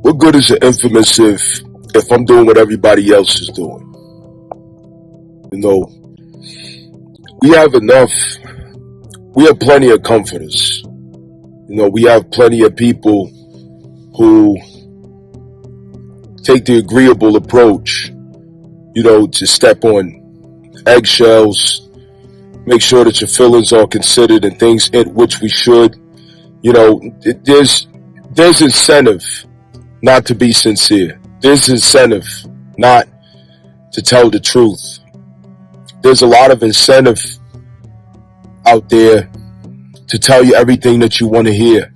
What good is it infamous if I'm doing what everybody else is doing? You know, we have enough. We have plenty of comforters. You know, we have plenty of people who take the agreeable approach, you know, to step on eggshells, make sure that your feelings are considered and things in which we should. You know, there's incentive not to be sincere. There's incentive not to tell the truth. There's a lot of incentive out there to tell you everything that you want to hear.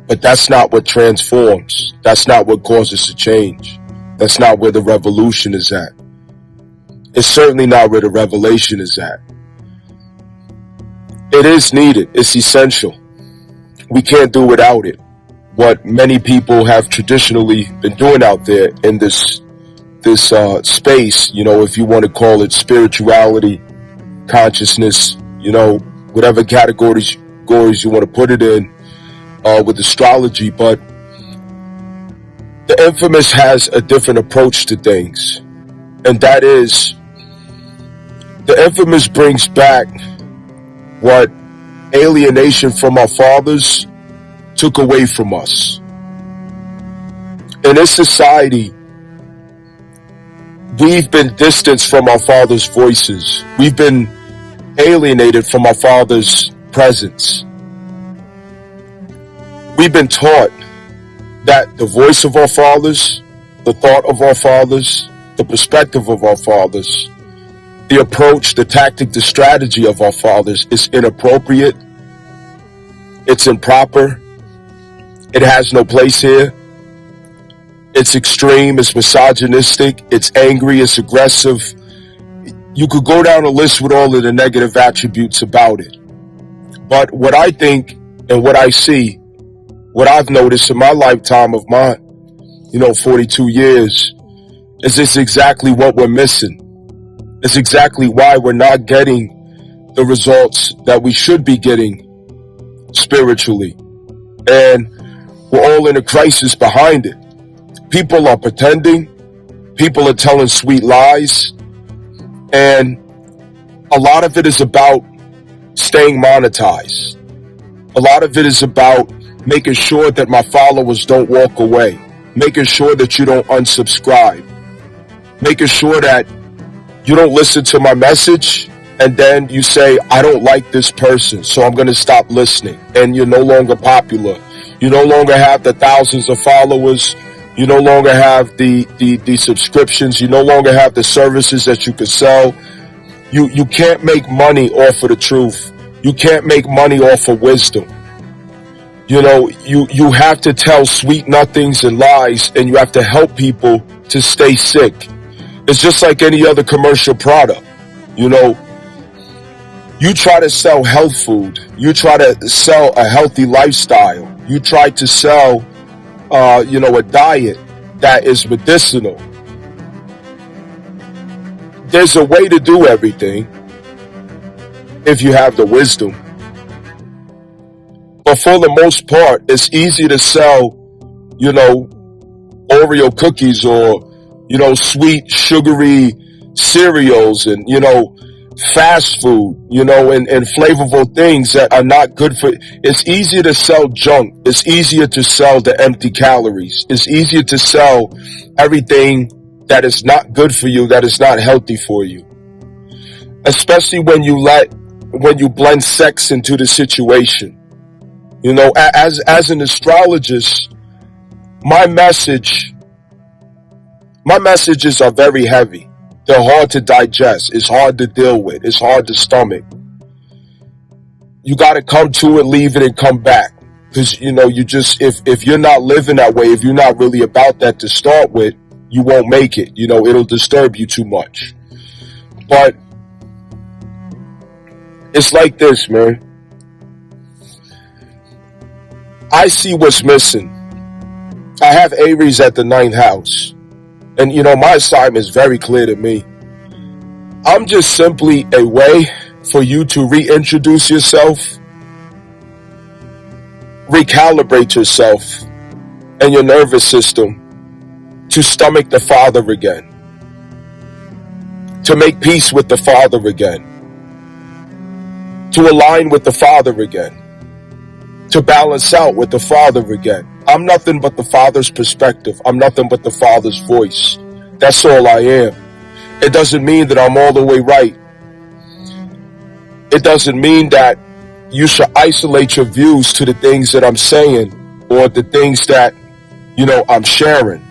But that's not what transforms. That's not what causes a change. That's not where the revolution is at. It's certainly not where the revelation is at. It is needed. It's essential. We can't do without it. What many people have traditionally been doing out there in this space, you know, if you want to call it spirituality, consciousness, you know, whatever categories you want to put it in, with astrology, but the infamous has a different approach to things, and that is the infamous brings back what alienation from our fathers took away from us. In this society, we've been distanced from our fathers' voices. We've been alienated from our fathers' presence. We've been taught that the voice of our fathers, the thought of our fathers, the perspective of our fathers, the approach, the tactic, the strategy of our fathers is inappropriate. It's improper. It has no place here. It's extreme. It's misogynistic. It's angry. It's aggressive. You could go down a list with all of the negative attributes about it. But what I think and what I see, what I've noticed in my lifetime of my, 42 years, is this exactly what we're missing. It's exactly why we're not getting the results that we should be getting spiritually. And we're all in a crisis behind it. People are pretending. People are telling sweet lies. And a lot of it is about staying monetized. A lot of it is about making sure that my followers don't walk away. Making sure that you don't unsubscribe. Making sure that you don't listen to my message and then you say, I don't like this person, so I'm going to stop listening. And you're no longer popular. You no longer have the thousands of followers. You no longer have the subscriptions. You no longer have the services that you can sell. You can't make money off of the truth. You can't make money off of wisdom. You have to tell sweet nothings and lies, and you have to help people to stay sick. It's just like any other commercial product. You try to sell health food. You try to sell a healthy lifestyle. You try to sell, a diet that is medicinal. There's a way to do everything if you have the wisdom. But for the most part, it's easy to sell, Oreo cookies or, sweet, sugary cereals and, fast food, and flavorful things that are not good for. It's easier to sell junk. It's easier to sell the empty calories. It's easier to sell everything that is not good for you, that is not healthy for you. Especially when you blend sex into the situation. As an astrologist, my messages are very heavy. They're hard to digest. It's hard to deal with. It's hard to stomach. You got to come to it, leave it, and come back. Because, if you're not living that way, if you're not really about that to start with, you won't make it. It'll disturb you too much. But it's like this, man. I see what's missing. I have Aries at the 9th house. And, my assignment is very clear to me. I'm just simply a way for you to reintroduce yourself, recalibrate yourself, and your nervous system to stomach the Father again, to make peace with the Father again, to align with the Father again, to balance out with the Father again. I'm nothing but the Father's perspective. I'm nothing but the Father's voice. That's all I am. It doesn't mean that I'm all the way right. It doesn't mean that you should isolate your views to the things that I'm saying or the things that, I'm sharing.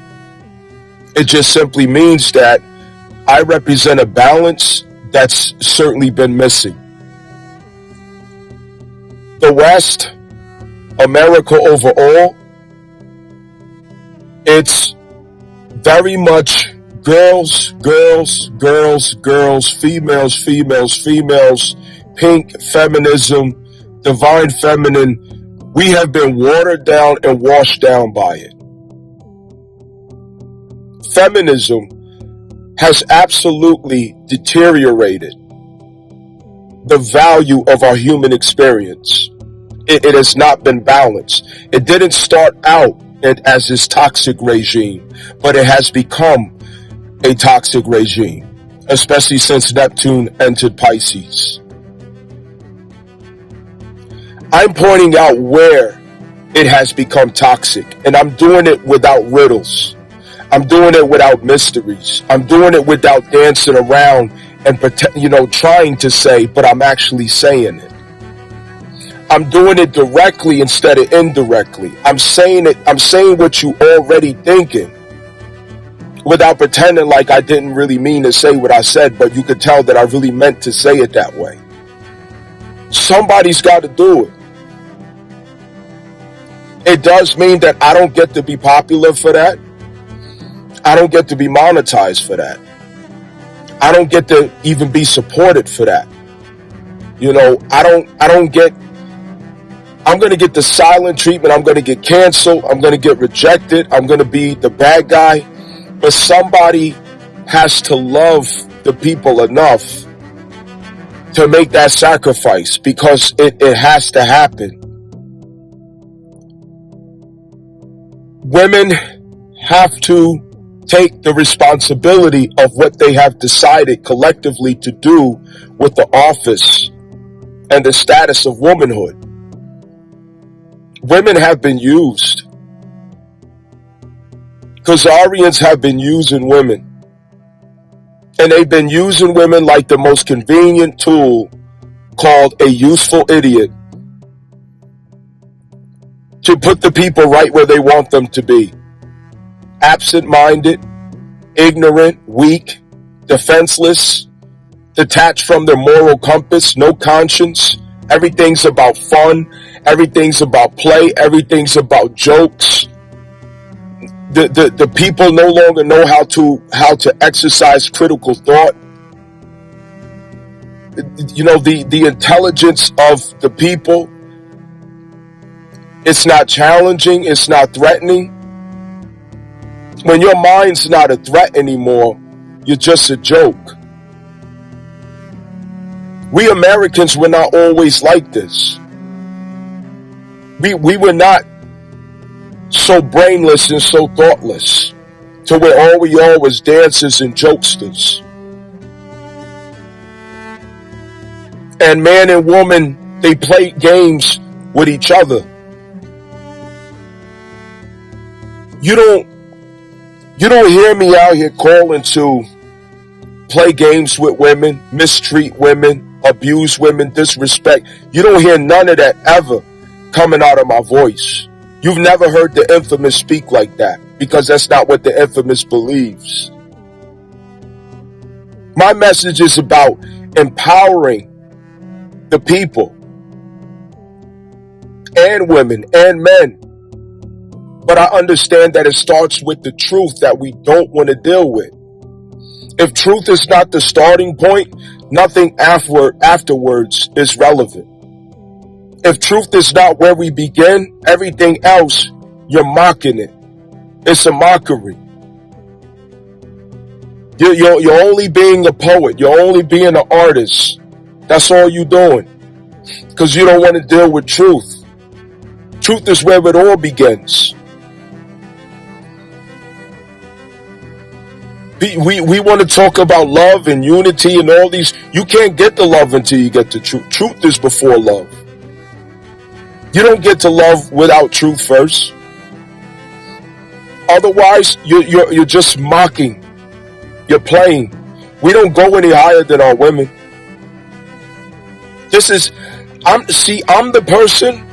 It just simply means that I represent a balance that's certainly been missing. The West, America overall, it's very much girls, girls, girls, girls, females, females, females, pink, feminism, divine feminine. We have been watered down and washed down by it. Feminism has absolutely deteriorated the value of our human experience. It has not been balanced. It didn't start out as this toxic regime, but it has become a toxic regime, especially since Neptune entered Pisces. I'm pointing out where it has become toxic, and I'm doing it without riddles. I'm doing it without mysteries. I'm doing it without dancing around and trying to say, but I'm actually saying it. I'm doing it directly instead of indirectly. I'm saying it. I'm saying what you already thinking without pretending like I didn't really mean to say what I said, but you could tell that I really meant to say it that way. Somebody's got to do it. It does mean that I don't get to be popular for that. I don't get to be monetized for that. I don't get to even be supported for that. I'm going to get the silent treatment. I'm going to get canceled. I'm going to get rejected. I'm going to be the bad guy. But somebody has to love the people enough to make that sacrifice, because it has to happen. Women have to take the responsibility of what they have decided collectively to do with the office and the status of womanhood. Women have been used. Khazarians have been using women. And they've been using women like the most convenient tool called a useful idiot to put the people right where they want them to be. Absent-minded, ignorant, weak, defenseless, detached from their moral compass, no conscience. Everything's about fun. Everything's about play. Everything's about jokes. The people no longer know how to exercise critical thought. The intelligence of the people, it's not challenging. It's not threatening. When your mind's not a threat anymore, you're just a joke. We Americans were not always like this. We were not so brainless and so thoughtless to where all we are was dancers and jokesters. And man and woman, they played games with each other. You don't hear me out here calling to play games with women, mistreat women, abuse women, disrespect. You don't hear none of that ever coming out of my voice. You've never heard the infamous speak like that, because that's not what the infamous believes. My message is about empowering the people and women and men. But I understand that it starts with the truth that we don't want to deal with. If truth is not the starting point, nothing afterwards is relevant. If truth is not where we begin, everything else, you're mocking it. It's a mockery. You're only being a poet. You're only being an artist. That's all you're doing. Because you don't want to deal with truth. Truth is where it all begins. We want to talk about love and unity and all these. You can't get the love until you get the truth. Truth is before love. You don't get to love without truth first. Otherwise, you're just mocking. You're playing. We don't go any higher than our women. I'm the person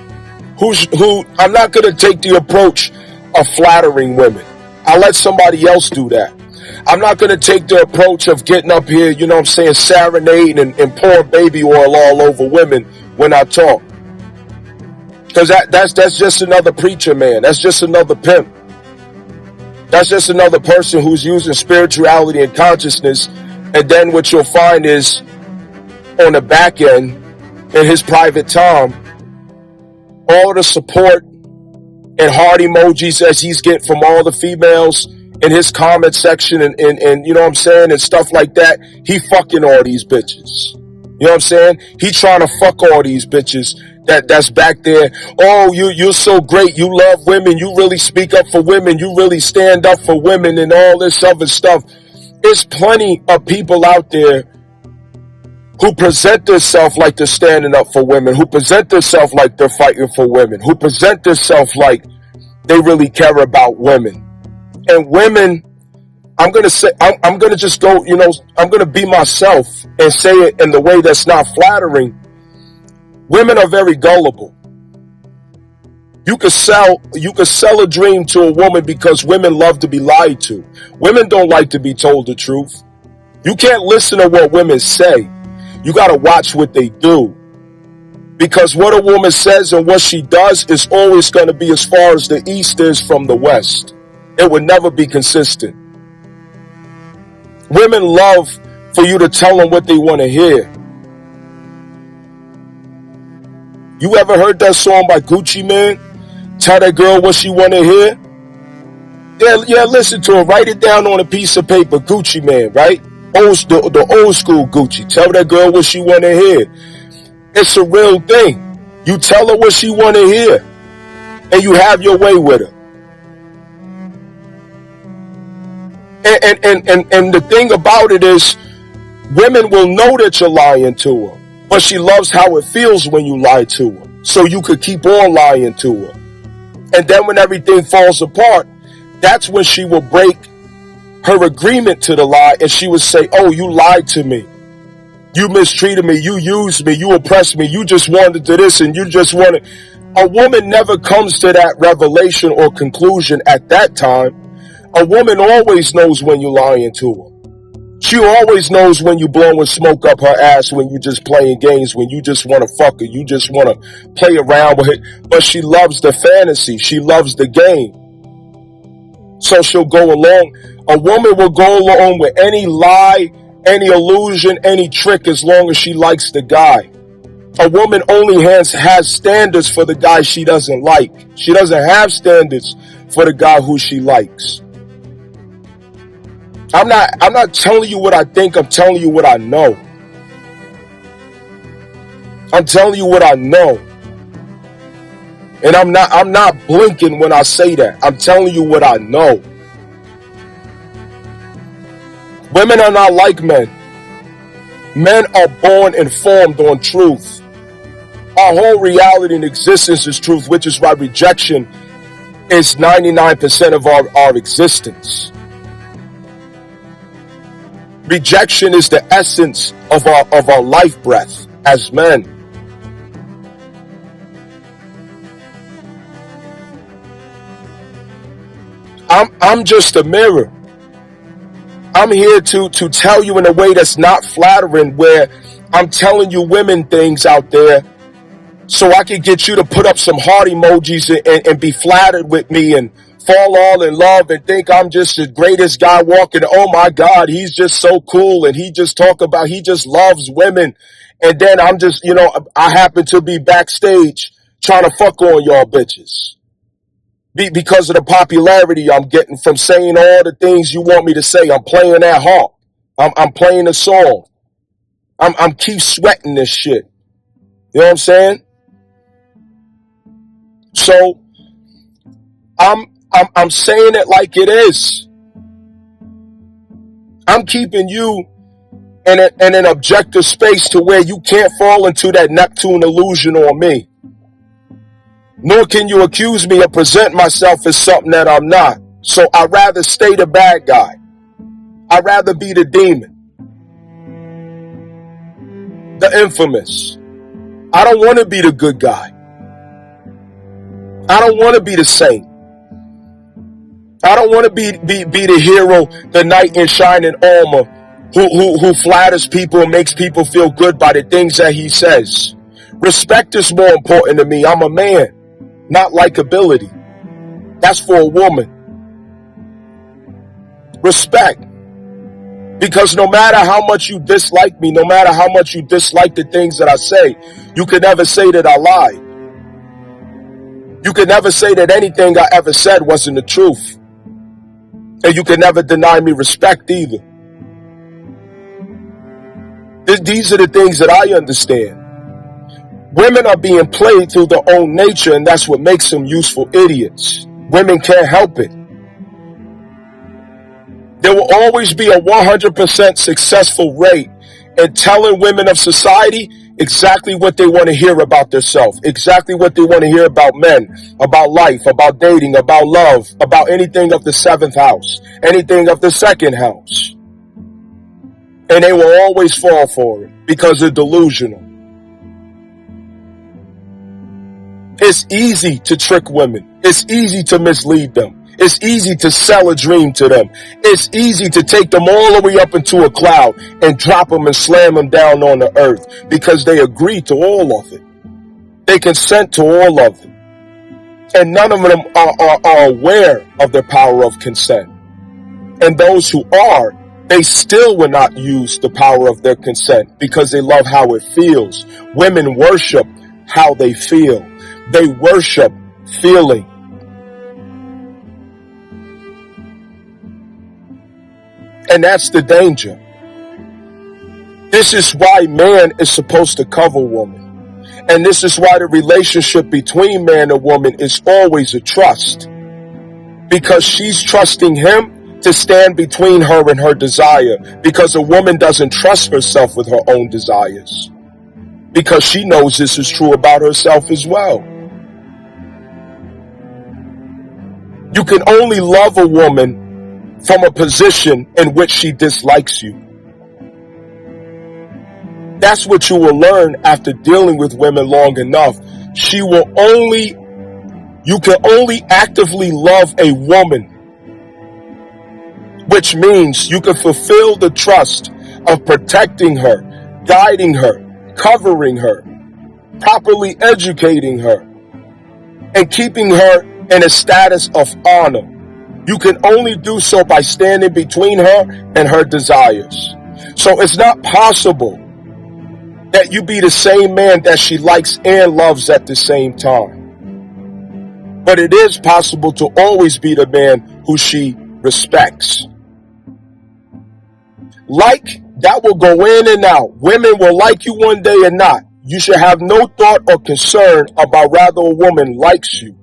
who I'm not going to take the approach of flattering women. I'll let somebody else do that. I'm not going to take the approach of getting up here, you know what I'm saying, serenading and pouring baby oil all over women when I talk. Because that's just another preacher, man. That's just another pimp. That's just another person who's using spirituality and consciousness. And then what you'll find is on the back end, in his private time, all the support and heart emojis as he's getting from all the females in his comment section and you know what I'm saying, and stuff like that, he fucking all these bitches. You know what I'm saying? He trying to fuck all these bitches that's back there. Oh, you're so great. You love women. You really speak up for women. You really stand up for women and all this other stuff. There's plenty of people out there who present themselves like they're standing up for women, who present themselves like they're fighting for women, who present themselves like they really care about women. And women, I'm going to just go, you know, I'm going to be myself and say it in the way that's not flattering. Women are very gullible. You could sell a dream to a woman because women love to be lied to. Women don't like to be told the truth. You can't listen to what women say. You got to watch what they do. Because what a woman says and what she does is always going to be as far as the East is from the West. It would never be consistent. Women love for you to tell them what they want to hear. You ever heard that song by Gucci Mane? Tell that girl what she want to hear? Yeah, listen to it. Write it down on a piece of paper. Gucci Mane, right? The old school Gucci. Tell that girl what she want to hear. It's a real thing. You tell her what she want to hear. And you have your way with her. And the thing about it is, women will know that you're lying to her. But she loves how it feels when you lie to her. So you could keep on lying to her. And then when everything falls apart, that's when she will break her agreement to the lie. And she would say, oh, you lied to me. You mistreated me. You used me. You oppressed me. You just wanted to this and you just wanted. A woman never comes to that revelation or conclusion at that time. A woman always knows when you're lying to her. She always knows when you blowing smoke up her ass, when you just playing games, when you just want to fuck her, you just want to play around with it. But she loves the fantasy. She loves the game. So she'll go along. A woman will go along with any lie, any illusion, any trick as long as she likes the guy. A woman only has standards for the guy she doesn't like. She doesn't have standards for the guy who she likes. I'm not telling you what I think, I'm telling you what I know. I'm telling you what I know. And I'm not blinking when I say that. I'm telling you what I know. Women are not like men. Men are born and formed on truth. Our whole reality and existence is truth, which is why rejection is 99% of our existence. Rejection is the essence of our life breath as men. I'm just a mirror. I'm here to tell you in a way that's not flattering, where I'm telling you women things out there so I can get you to put up some heart emojis and be flattered with me and fall all in love and think I'm just the greatest guy walking. Oh my God, he's just so cool. And he just loves women. And then I'm just, I happen to be backstage trying to fuck on y'all bitches. Because of the popularity I'm getting from saying all the things you want me to say. I'm playing that harp. I'm playing the song. I'm keep sweating this shit. You know what I'm saying? So I'm saying it like it is. I'm keeping you in an objective space to where you can't fall into that Neptune illusion on me. Nor can you accuse me of presenting myself as something that I'm not. So I'd rather stay the bad guy. I'd rather be the demon, the infamous. I don't want to be the good guy. I don't want to be the saint. I don't want to be the hero, the knight in shining armor, who flatters people and makes people feel good by the things that he says. Respect is more important to me. I'm a man, not likability. That's for a woman. Respect. Because no matter how much you dislike me, no matter how much you dislike the things that I say, you can never say that I lied. You can never say that anything I ever said wasn't the truth. And you can never deny me respect either. These are the things that I understand. Women are being played through their own nature, and that's what makes them useful idiots. Women can't help it. There will always be a 100% successful rate in telling women of society exactly what they want to hear about themselves, exactly what they want to hear about men, about life, about dating, about love, about anything of the seventh house, anything of the second house. And they will always fall for it because they're delusional. It's easy to trick women. It's easy to mislead them. It's easy to sell a dream to them. It's easy to take them all the way up into a cloud and drop them and slam them down on the earth because they agree to all of it. They consent to all of it. And none of them are aware of the power of consent. And those who are, they still will not use the power of their consent because they love how it feels. Women worship how they feel. They worship feeling. And that's the danger. This is why man is supposed to cover woman. And this is why the relationship between man and woman is always a trust. Because she's trusting him to stand between her and her desire. Because a woman doesn't trust herself with her own desires. Because she knows this is true about herself as well. You can only love a woman from a position in which she dislikes you. That's what you will learn after dealing with women long enough. You can only actively love a woman, which means you can fulfill the trust of protecting her, guiding her, covering her, properly educating her, and keeping her in a status of honor. You can only do so by standing between her and her desires. So it's not possible that you be the same man that she likes and loves at the same time. But it is possible to always be the man who she respects. Like, that will go in and out. Women will like you one day or not. You should have no thought or concern about whether a woman likes you.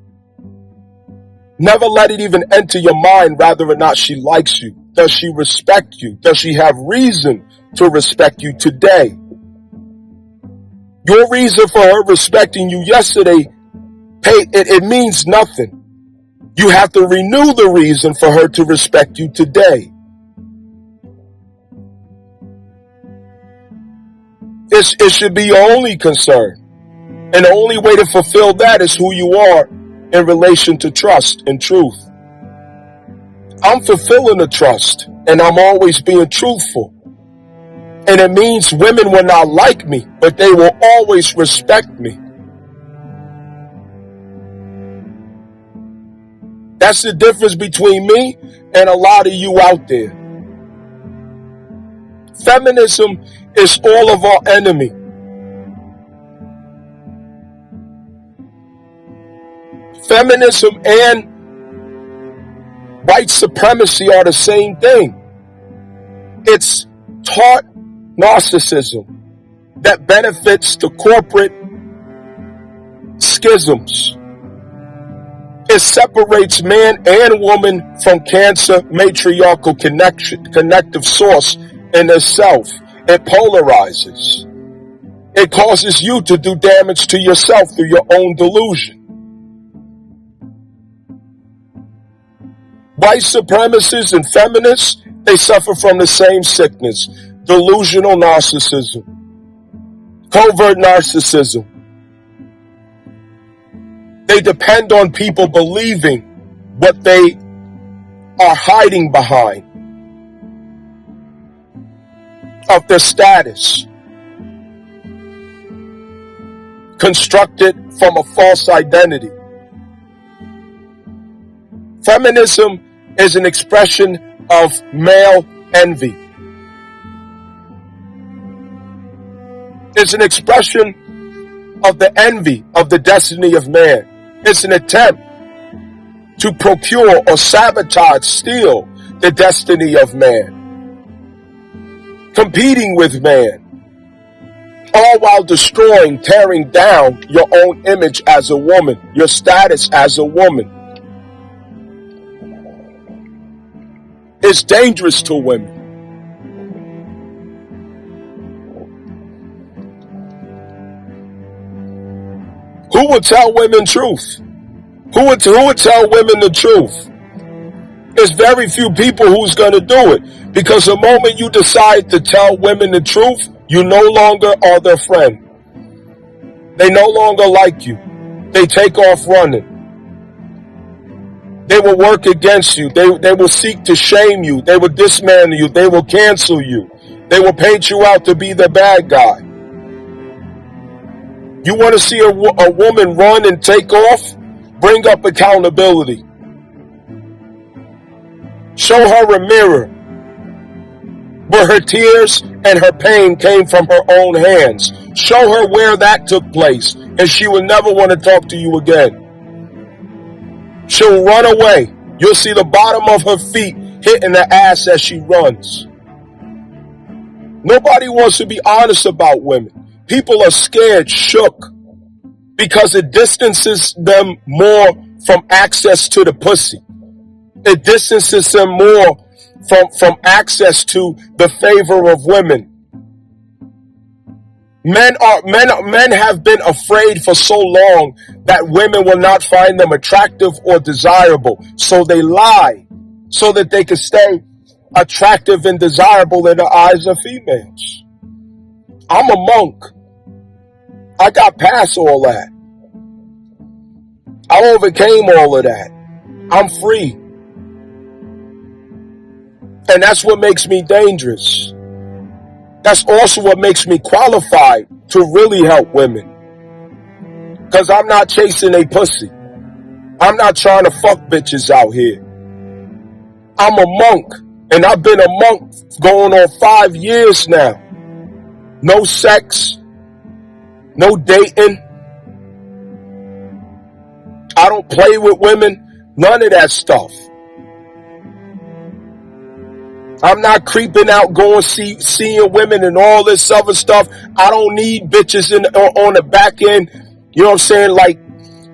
Never let it even enter your mind whether or not she likes you. Does she respect you? Does she have reason to respect you today? Your reason for her respecting you yesterday, it means nothing. You have to renew the reason for her to respect you today. It should be your only concern. And the only way to fulfill that is who you are in relation to trust and truth. I'm fulfilling the trust, and I'm always being truthful. And it means women will not like me, but they will always respect me. That's the difference between me and a lot of you out there. Feminism is all of our enemy. Feminism and white supremacy are the same thing. It's taught narcissism that benefits the corporate schisms. It separates man and woman from Cancer matriarchal connective source in itself. It polarizes. It causes you to do damage to yourself through your own delusion. White supremacists and feminists, they suffer from the same sickness: delusional narcissism, covert narcissism. They depend on people believing what they are hiding behind of their status, constructed from a false identity. Feminism is an expression of male envy. It's an expression of the envy of the destiny of man. It's an attempt to procure or sabotage, steal the destiny of man, competing with man, all while destroying, tearing down your own image as a woman, your status as a woman. It's dangerous to women. Who would tell women truth? Who would tell women the truth? There's very few people who's going to do it, because the moment you decide to tell women the truth, you no longer are their friend. They no longer like you. They take off running. They will work against you. They will seek to shame you. They will dismantle you. They will cancel you. They will paint you out to be the bad guy. You want to see a woman run and take off? Bring up accountability. Show her a mirror where her tears and her pain came from her own hands. Show her where that took place, and she will never want to talk to you again. She'll run away. You'll see the bottom of her feet hitting the ass as she runs. Nobody wants to be honest about women. People are scared, shook, because it distances them more from access to the pussy. It distances them more from access to the favor of women. Men have been afraid for so long that women will not find them attractive or desirable. So they lie so that they can stay attractive and desirable in the eyes of females. I'm a monk. I got past all that. I overcame all of that. I'm free. And that's what makes me dangerous. That's also what makes me qualified to really help women. Because I'm not chasing a pussy. I'm not trying to fuck bitches out here. I'm a monk. And I've been a monk going on 5 years now. No sex. No dating. I don't play with women. None of that stuff. I'm not creeping out, going seeing women and all this other stuff. I don't need bitches on the back end. You know what I'm saying? Like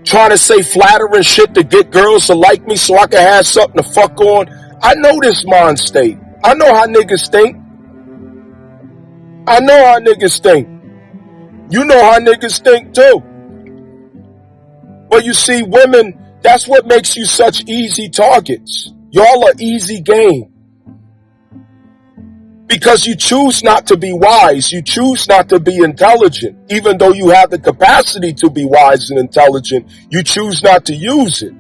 trying to say flattering shit to get girls to like me so I can have something to fuck on. I know this mind state. I know how niggas think. I know how niggas think. You know how niggas think too. But you see, women, that's what makes you such easy targets. Y'all are easy game. Because you choose not to be wise. You choose not to be intelligent. Even though you have the capacity to be wise and intelligent, you choose not to use it.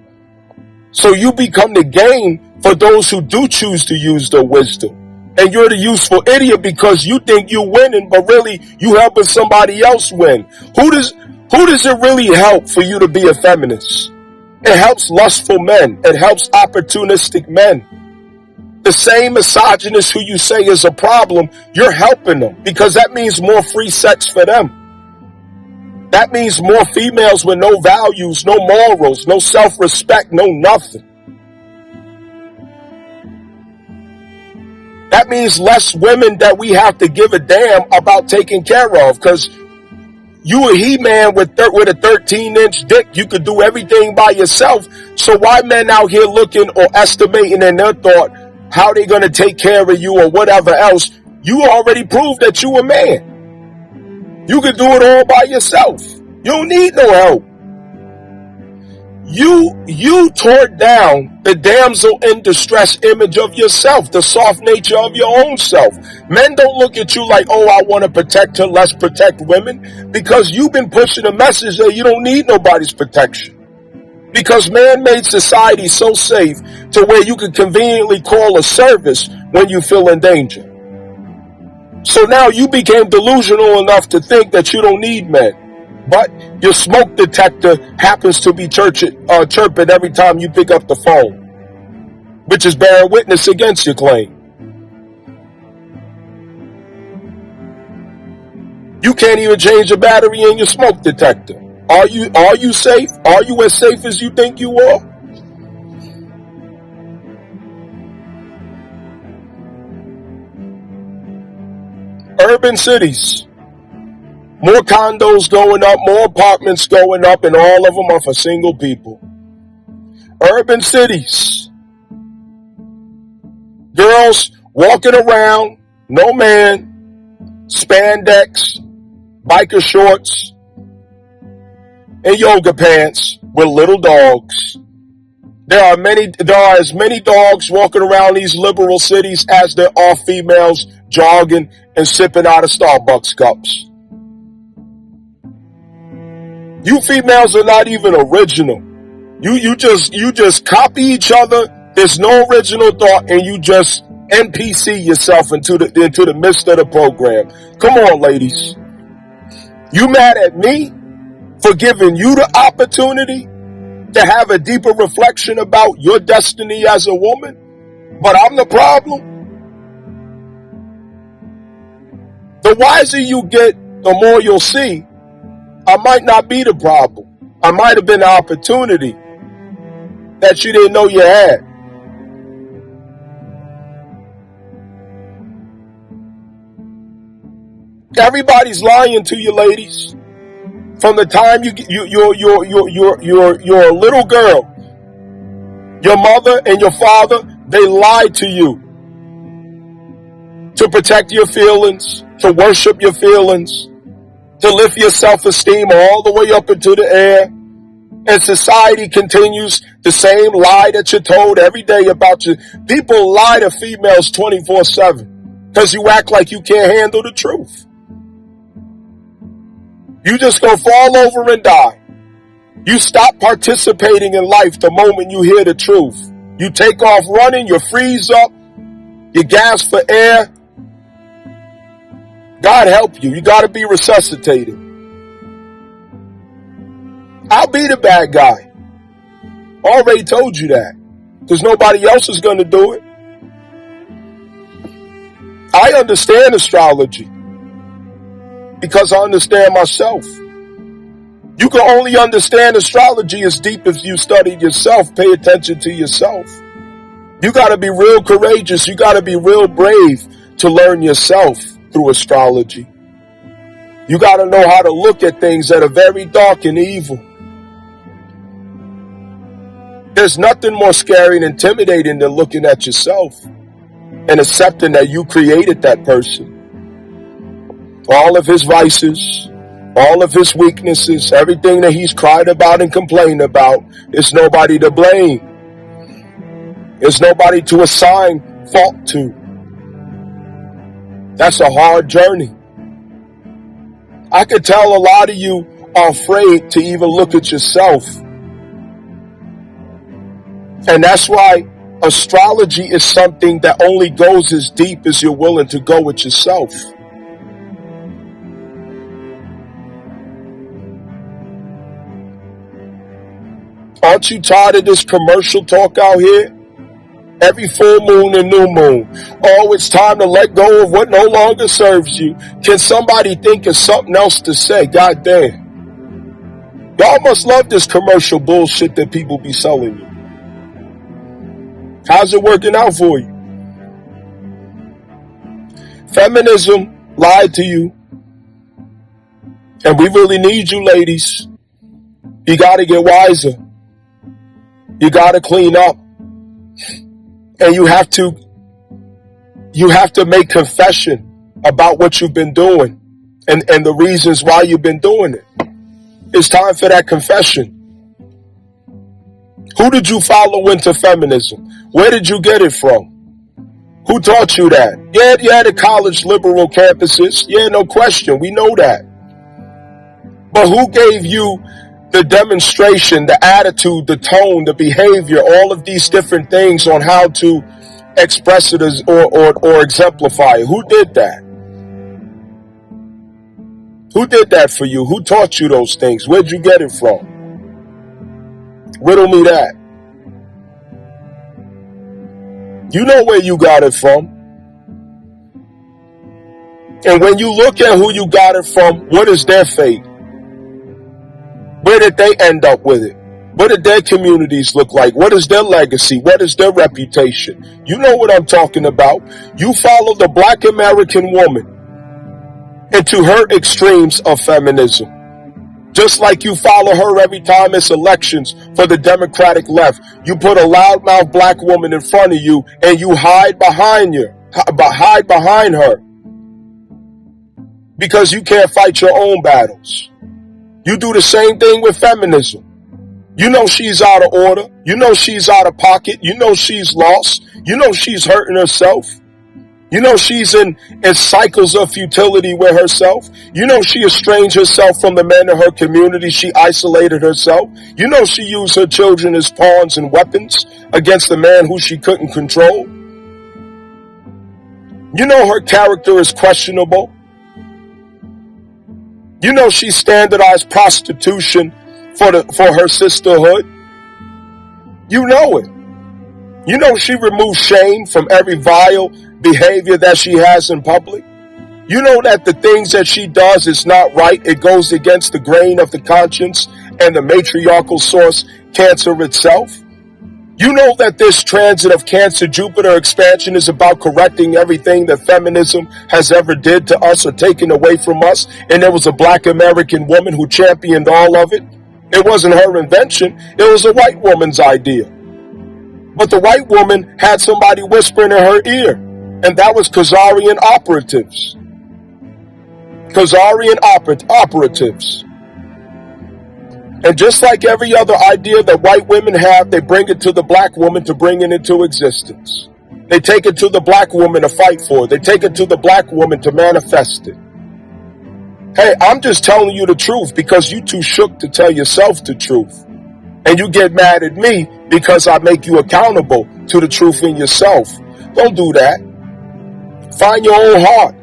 So you become the game for those who do choose to use their wisdom. And you're the useful idiot because you think you're winning, but really you helping somebody else win. Who does it really help for you to be a feminist? It helps lustful men. It helps opportunistic men. The same misogynist who you say is a problem, you're helping them because that means more free sex for them. That means more females with no values, no morals, no self-respect, no nothing. That means less women that we have to give a damn about taking care of, because You a He-Man with a 13-inch dick. You could do everything by yourself. So why men out here looking or estimating in their thought how they going to take care of you or whatever else? You already proved that you a man. You could do it all by yourself. You don't need no help. You tore down the damsel in distress image of yourself, the soft nature of your own self. Men don't look at you like, oh, I want to protect her, let's protect women, because you've been pushing a message that you don't need nobody's protection. Because man-made society is so safe to where you can conveniently call a service when you feel in danger. So now you became delusional enough to think that you don't need men. But your smoke detector happens to be chirping every time you pick up the phone, which is bearing witness against your claim. You can't even change the battery in your smoke detector. Are you safe? Are you as safe as you think you are? Urban cities. More condos going up, more apartments going up, and all of them are for single people. Urban cities. Girls walking around, no man, spandex, biker shorts, and yoga pants with little dogs. There are as many dogs walking around these liberal cities as there are females jogging and sipping out of Starbucks cups. You females are not even original. You just copy each other. There's no original thought, and you just NPC yourself into the midst of the program. Come on, ladies. You mad at me for giving you the opportunity to have a deeper reflection about your destiny as a woman, but I'm the problem? The wiser you get, the more you'll see I might not be the problem. I might have been the opportunity that you didn't know you had. Everybody's lying to you, ladies. From the time you're a little girl, your mother and your father, they lied to you to protect your feelings, to worship your feelings, to lift your self-esteem all the way up into the air. And society continues the same lie that you're told every day about you. People lie to females 24/7 because you act like you can't handle the truth. You just gonna fall over and die. You stop participating in life the moment you hear the truth. You take off running, you freeze up, you gasp for air. God help you. You got to be resuscitated. I'll be the bad guy. Already told you that. Because nobody else is going to do it. I understand astrology. Because I understand myself. You can only understand astrology as deep as you studied yourself. Pay attention to yourself. You got to be real courageous. You got to be real brave to learn yourself through astrology. You got to know how to look at things that are very dark and evil. There's nothing more scary and intimidating than looking at yourself and accepting that you created that person. All of his vices, all of his weaknesses, everything that he's cried about and complained about, it's nobody to blame. It's nobody to assign fault to. That's a hard journey. I could tell a lot of you are afraid to even look at yourself. And that's why astrology is something that only goes as deep as you're willing to go with yourself. Aren't you tired of this commercial talk out here? Every full moon and new moon. Oh, it's time to let go of what no longer serves you. Can somebody think of something else to say? God damn. Y'all must love this commercial bullshit that people be selling you. How's it working out for you? Feminism lied to you. And we really need you, ladies. You got to get wiser. You got to clean up. And you have to make confession about what you've been doing and the reasons why you've been doing it. It's time for that confession. Who did you follow into feminism? Where did you get it from? Who taught you that? Yeah, the college liberal campuses. Yeah, no question. We know that. But who gave you the demonstration, the attitude, the tone, the behavior, all of these different things on how to express it as, or exemplify it? Who did that? Who did that for you? Who taught you those things? Where'd you get it from? Riddle me that. You know where you got it from. And when you look at who you got it from, what is their fate? Where did they end up with it? What did their communities look like? What is their legacy? What is their reputation? You know what I'm talking about. You follow the Black American woman into her extremes of feminism. Just like you follow her every time it's elections for the Democratic left. You put a loudmouth black woman in front of you and you hide behind her because you can't fight your own battles. You do the same thing with feminism. You know she's out of order. You know she's out of pocket. You know she's lost. You know she's hurting herself. You know she's in cycles of futility with herself. You know she estranged herself from the men in her community. She isolated herself. You know she used her children as pawns and weapons against the man who she couldn't control. You know her character is questionable. You know she standardized prostitution for her sisterhood. You know it. You know she removes shame from every vile behavior that she has in public. You know that the things that she does is not right. It goes against the grain of the conscience and the matriarchal source, Cancer itself. You know that this transit of Cancer Jupiter expansion is about correcting everything that feminism has ever did to us or taken away from us. And there was a Black American woman who championed all of it. It wasn't her invention. It was a white woman's idea. But the white woman had somebody whispering in her ear, and that was Khazarian operatives. Khazarian operatives. And just like every other idea that white women have, they bring it to the black woman to bring it into existence. They take it to the black woman to fight for it. They take it to the black woman to manifest it. Hey, I'm just telling you the truth because you too shook to tell yourself the truth. And you get mad at me because I make you accountable to the truth in yourself. Don't do that. Find your own heart.